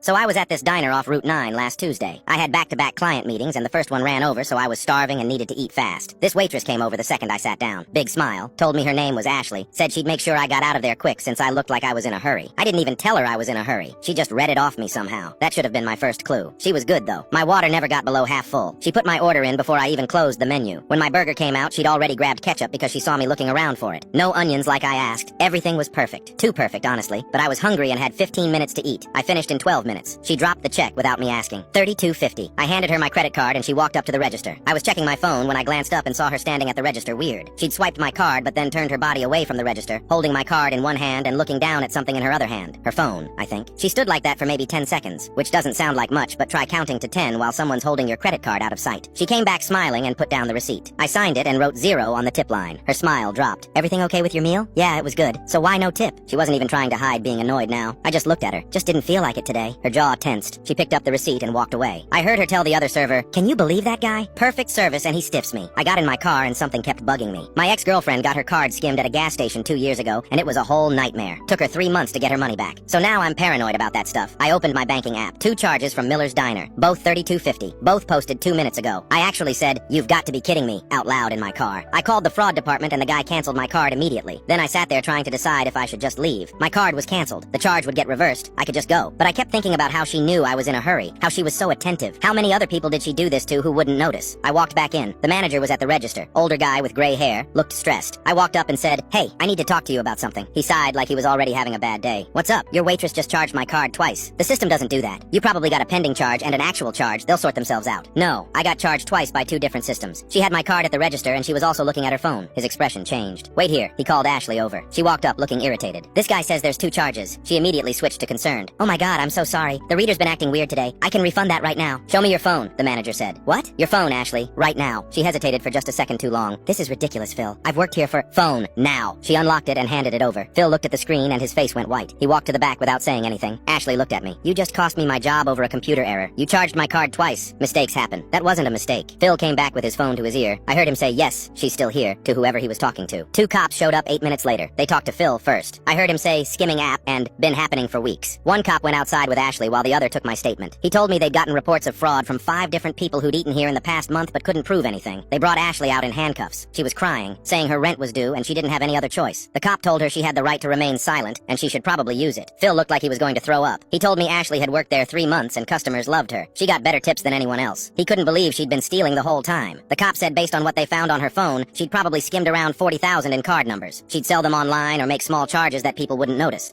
So I was at this diner off Route 9 last Tuesday. I had back-to-back client meetings, and the first one ran over, so I was starving and needed to eat fast. This waitress came over the second I sat down. Big smile. Told me her name was Ashley. Said she'd make sure I got out of there quick since I looked like I was in a hurry. I didn't even tell her I was in a hurry. She just read it off me somehow. That should have been my first clue. She was good, though. My water never got below half full. She put my order in before I even closed the menu. When my burger came out, she'd already grabbed ketchup because she saw me looking around for it. No onions like I asked. Everything was perfect. Too perfect, honestly. But I was hungry and had 15 minutes to eat. I finished in 12 minutes. She dropped the check without me asking. $32.50. I handed her my credit card and she walked up to the register. I was checking my phone when I glanced up and saw her standing at the register weird. She'd swiped my card but then turned her body away from the register, holding my card in one hand and looking down at something in her other hand. Her phone, I think. She stood like that for maybe 10 seconds, which doesn't sound like much, but try counting to 10 while someone's holding your credit card out of sight. She came back smiling and put down the receipt. I signed it and wrote 0 on the tip line. Her smile dropped. Everything okay with your meal? Yeah, it was good. So why no tip? She wasn't even trying to hide being annoyed now. I just looked at her. Just didn't feel like it today. Her jaw tensed. She picked up the receipt and walked away. I heard her tell the other server, "Can you believe that guy? Perfect service and he stiffs me." I got in my car and something kept bugging me. My ex-girlfriend got her card skimmed at a gas station 2 years ago, and it was a whole nightmare. Took her 3 months to get her money back. So now I'm paranoid about that stuff. I opened my banking app. 2 charges from Miller's Diner. Both $32.50. Both posted 2 minutes ago. I actually said, "You've got to be kidding me," out loud in my car. I called the fraud department and the guy canceled my card immediately. Then I sat there trying to decide if I should just leave. My card was canceled. The charge would get reversed. I could just go. But I kept thinking about how she knew I was in a hurry. How she was so attentive. How many other people did she do this to who wouldn't notice? I walked back in. The manager was at the register. Older guy with gray hair. Looked stressed. I walked up and said, "Hey, I need to talk to you about something." He sighed like he was already having a bad day. "What's up? Your waitress just charged my card twice." "The system doesn't do that. You probably got a pending charge and an actual charge. They'll sort themselves out." "No, I got charged twice by 2 different systems. She had my card at the register and she was also looking at her phone." His expression changed. "Wait here." He called Ashley over. She walked up looking irritated. "This guy says there's 2 charges." She immediately switched to concerned. "Oh my god, I'm so sorry. The reader's been acting weird today. I can refund that right now." "Show me your phone," the manager said. "What?" "Your phone, Ashley. Right now." She hesitated for just a second too long. "This is ridiculous, Phil. I've worked here for—" "Phone, now." She unlocked it and handed it over. Phil looked at the screen and his face went white. He walked to the back without saying anything. Ashley looked at me. "You just cost me my job over a computer error. You charged my card twice. Mistakes happen." "That wasn't a mistake." Phil came back with his phone to his ear. I heard him say, "Yes, she's still here," to whoever he was talking to. 2 cops showed up 8 minutes later. They talked to Phil first. I heard him say, "Skimming app," and "been happening for weeks." One cop went outside with Ashley while the other took my statement. He told me they'd gotten reports of fraud from 5 different people who'd eaten here in the past month but couldn't prove anything. They brought Ashley out in handcuffs. She was crying, saying her rent was due and she didn't have any other choice. The cop told her she had the right to remain silent and she should probably use it. Phil looked like he was going to throw up. He told me Ashley had worked there 3 months and customers loved her. She got better tips than anyone else. He couldn't believe she'd been stealing the whole time. The cop said based on what they found on her phone, she'd probably skimmed around 40,000 in card numbers. She'd sell them online or make small charges that people wouldn't notice.